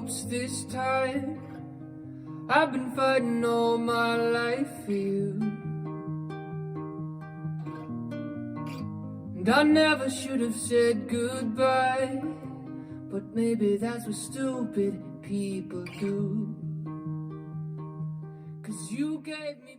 ropes this time. I've been fighting all my life for you, and I never should have said goodbye, but maybe that's what stupid people do. 'Cause you gave me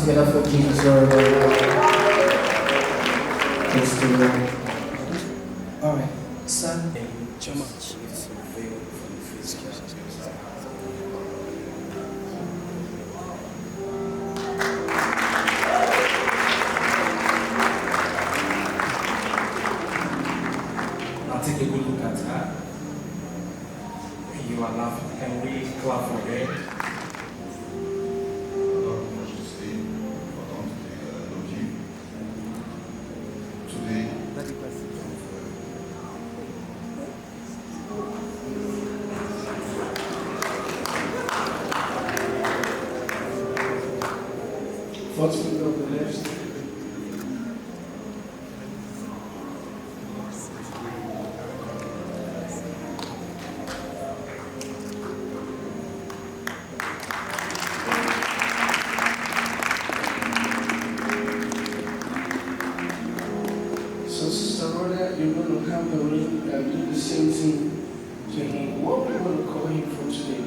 together for Jesus, Lord. Let's do it. All right, son. Thank you so much. Now take a good look at her. You are laughing. Can we clap for her? Fourth finger of the left. So Sister Rhoda, you're going to come the ring and do the same thing to him. What are we going to call him from today?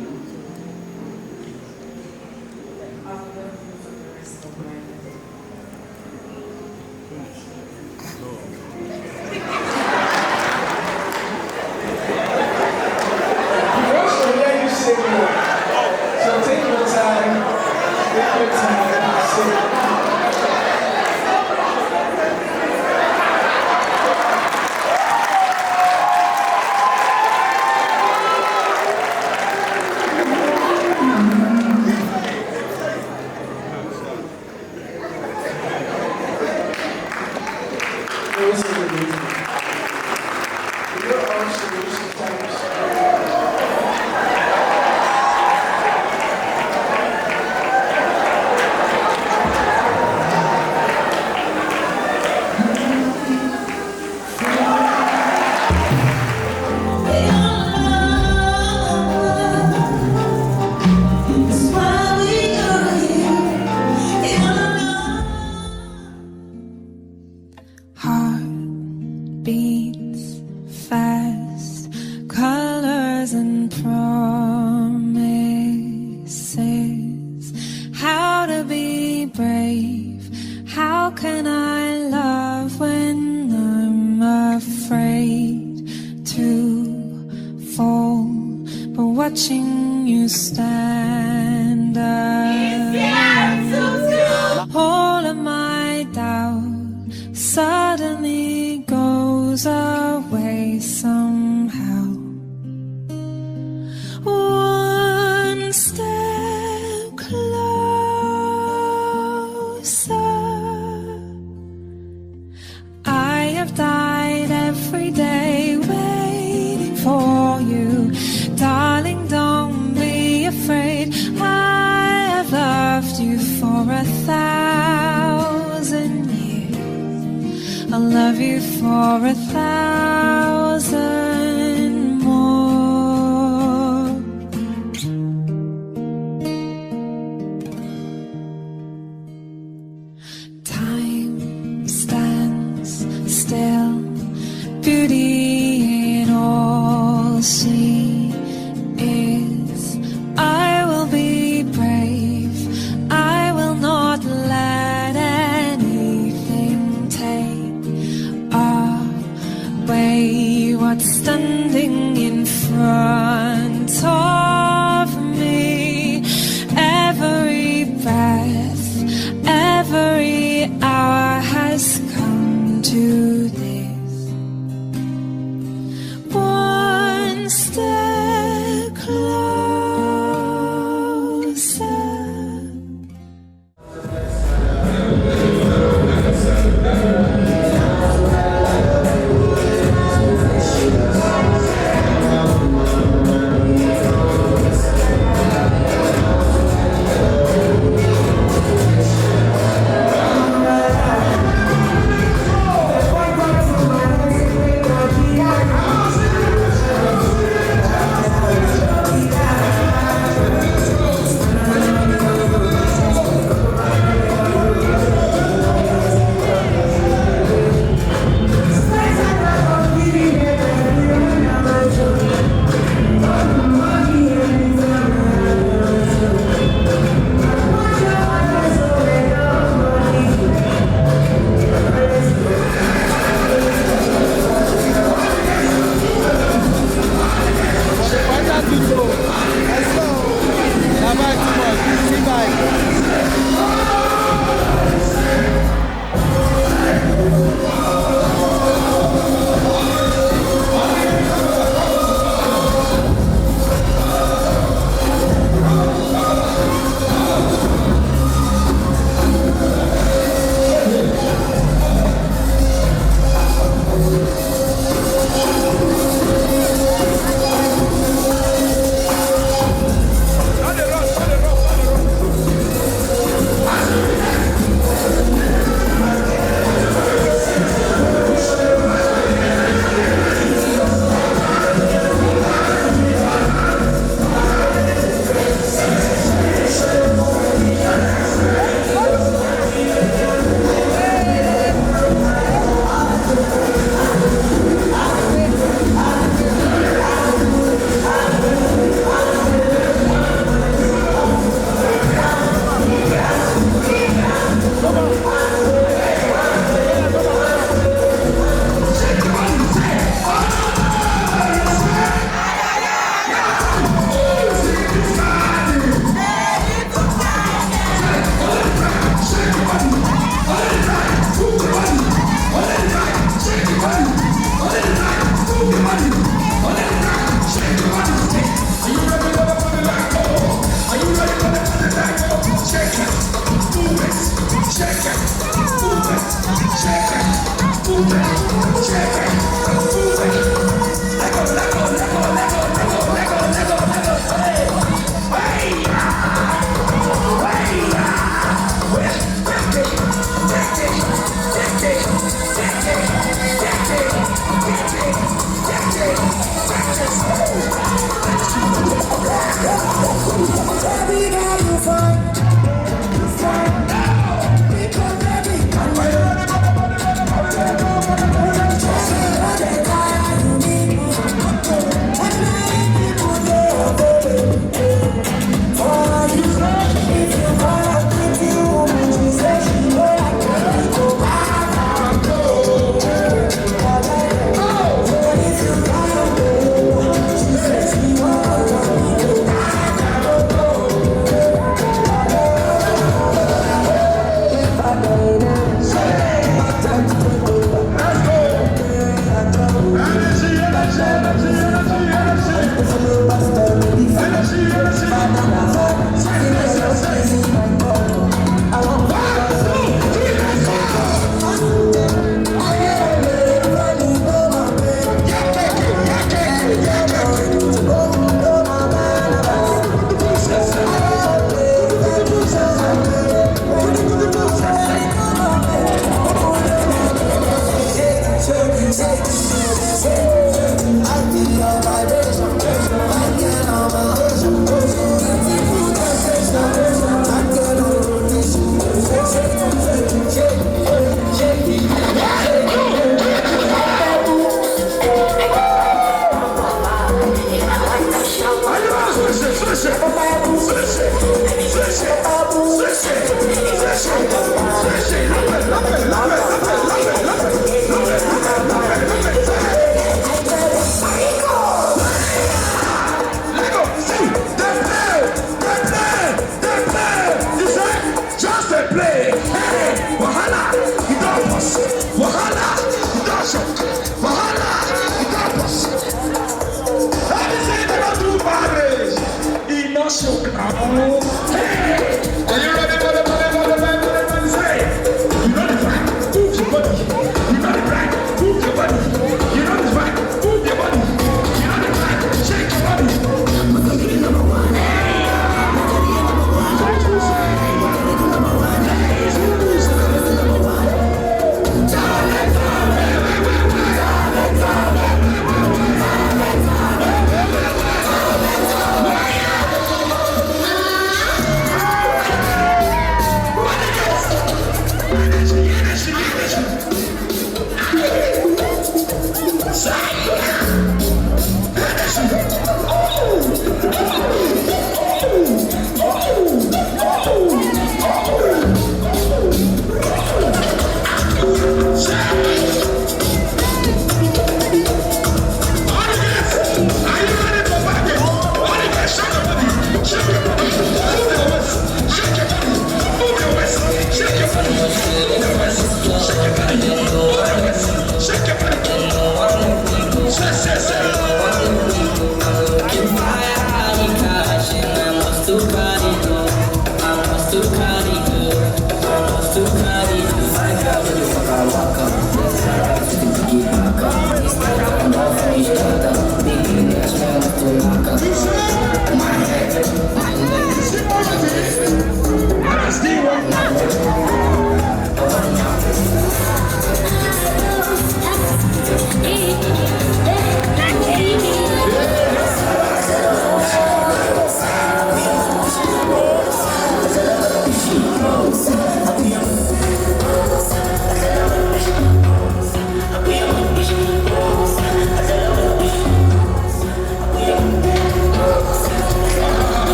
Beats fast, colors and promises. How to be brave? How can I love when I'm afraid to fall? But watching you stand alone, all of my doubt suddenly goes away somehow. One step closer. I have died every day waiting for you. Darling, don't be afraid. I have loved you for 1,000 years. I'll love you for 1,000 more. Time stands beauty in all see is I will be brave. I will not let anything take away what's standing in front of me. Every breath, every hour has come to this. One step closer.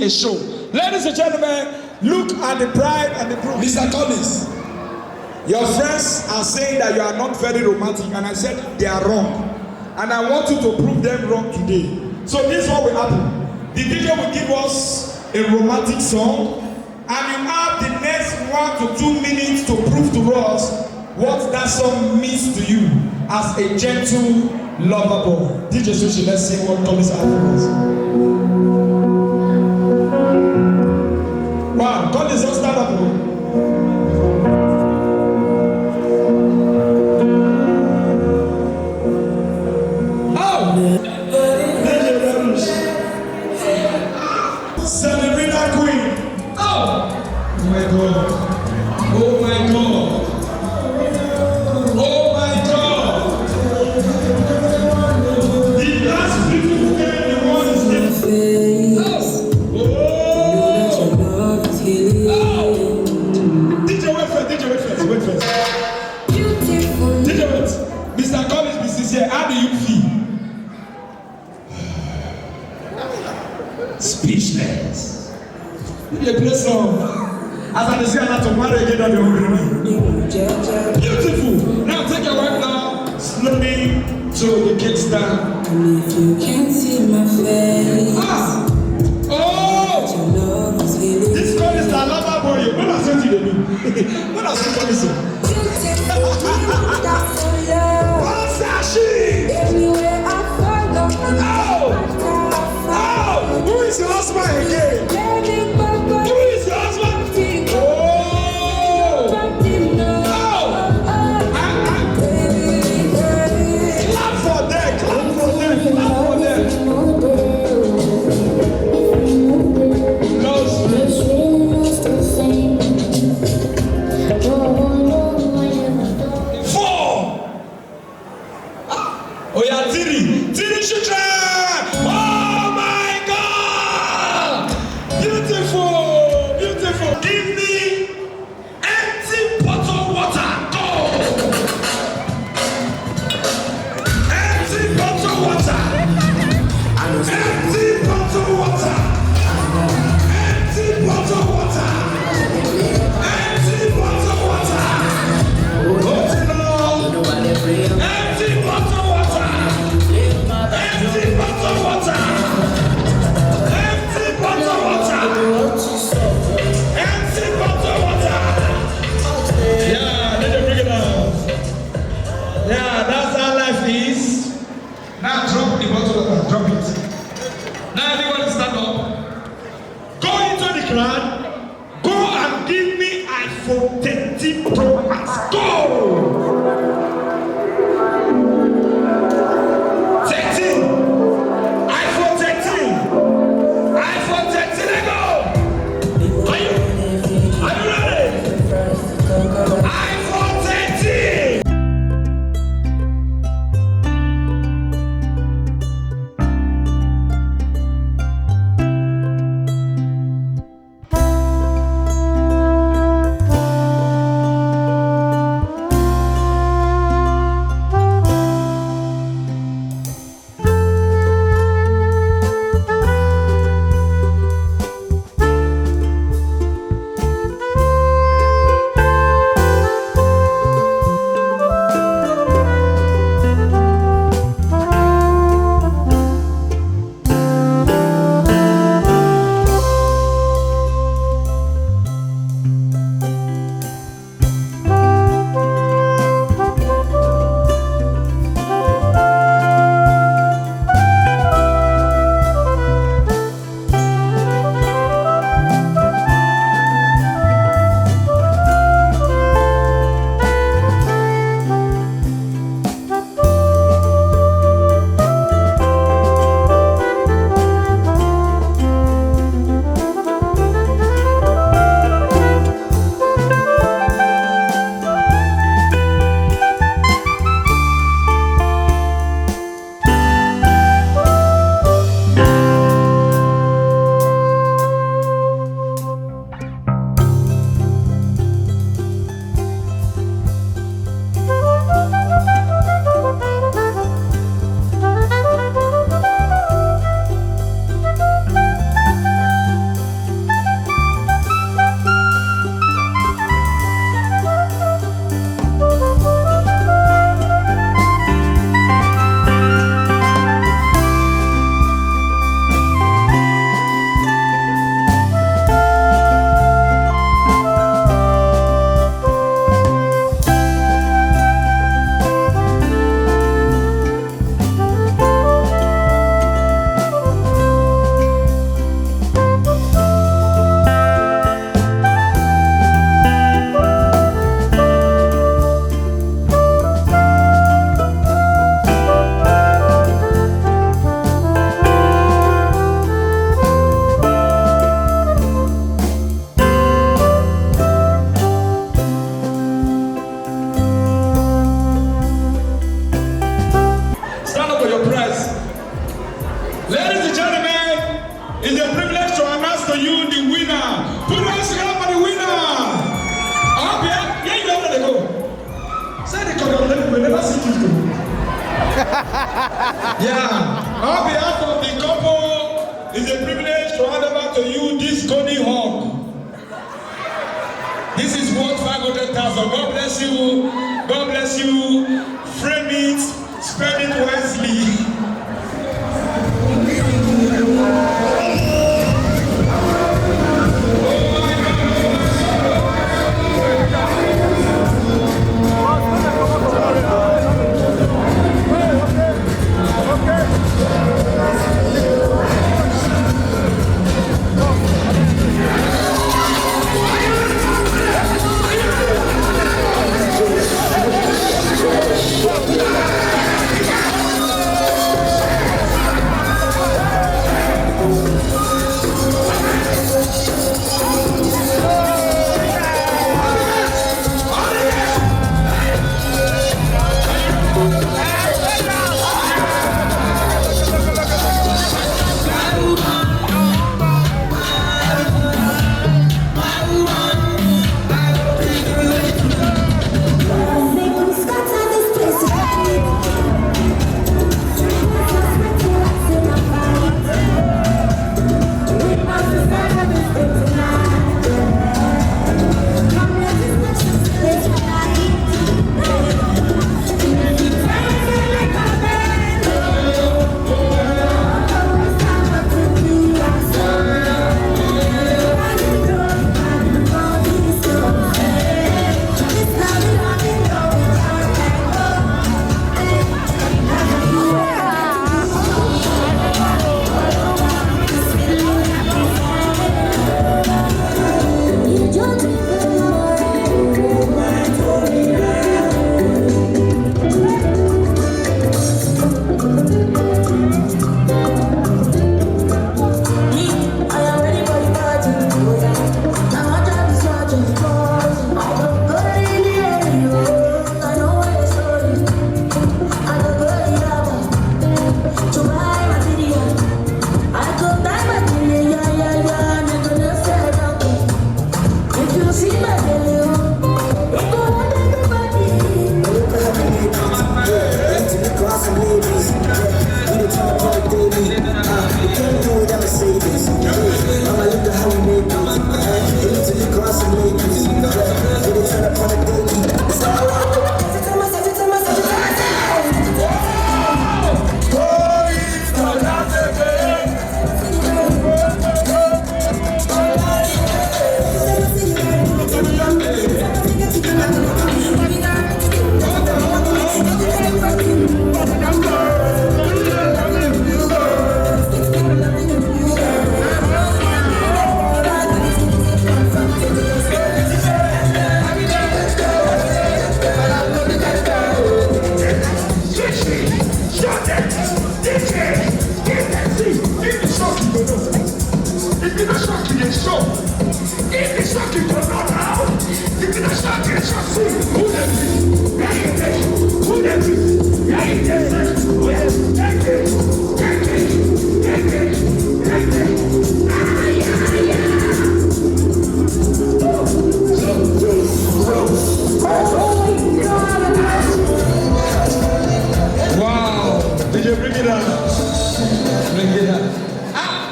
a show. Ladies and gentlemen, look at the bride and the groom. Mr. Collins, your friends are saying that you are not very romantic, and I said they are wrong. And I want you to prove them wrong today. So this is what will happen. The DJ will give us a romantic song, and you have the next 1 to 2 minutes to prove to us what that song means to you as a gentle lover boy. DJ Sushi, let's see what Collins has for us. Wow, Collins, don't stand up. Speechless. You play song. As I say, I'm not to marry again on your own. Beautiful. Now take your wife now, slowly to the kickstand. If you can't see my face, Oh! This girl is the lover boy. What has he do? What has he done? What's that she? Who is your husband again? Who is your husband? Oh! Clap for them, clap for them, clap for them. Close. Four. Oh yeah, Tiri children. Give me empty bottle water. Go. Empty bottle water. Empty bottle water. Empty bottle water. Empty bottle water. Empty bottle water. Empty bottle water. Empty bottle water. Yeah, that's how life is. Now drop the bottle of water, drop it. Now everybody stand up. Go into the crowd. Go and give me iPhone 13 Pro Max. Go! 13. iPhone 13. iPhone 13, let go. Are you ready? iPhone 13. Yeah. On behalf of the couple, it's a privilege to hand over to you this golden hug. This is worth 500,000. God bless you. God bless you. Frame it, spend it wisely.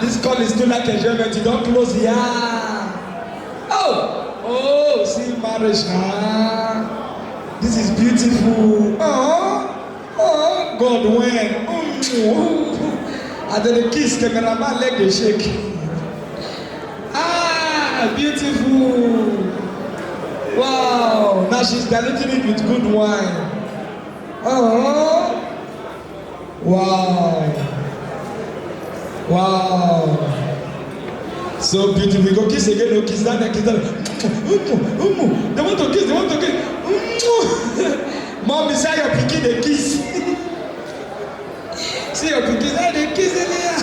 This call is too like enjoyment. You don't close the eye. Oh, see marriage now. This is beautiful. Oh, God, when? And then the kiss, cameraman leg they shake. Beautiful. Wow. Now she's diluting it with good wine. Wow. So beautiful. We go kiss again. No kiss that. Kiss that. They want to kiss. Mom, beside your pikin, they kiss. See your pikin, they kiss in here.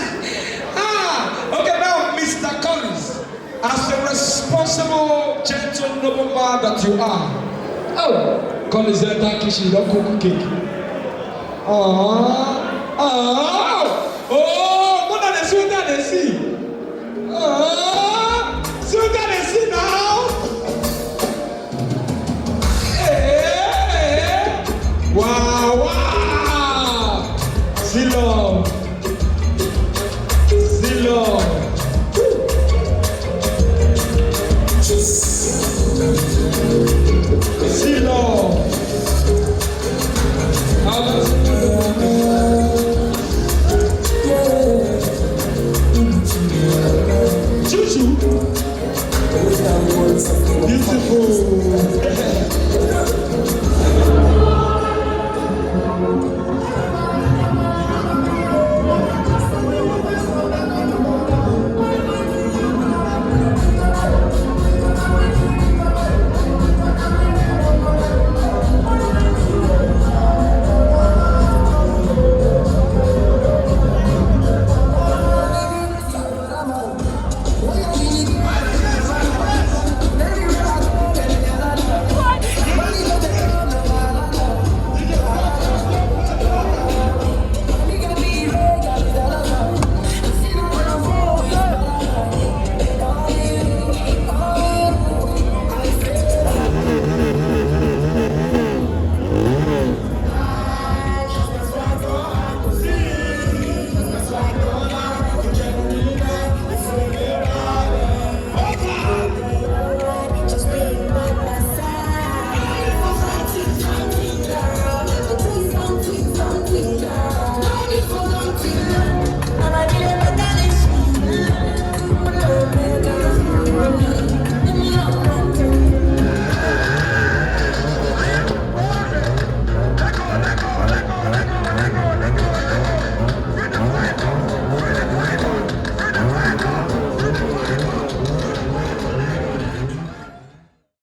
Okay, now, Mr. Collins, as a responsible, gentle, noble man that you are. Collins, that kiss, you don't cook cake.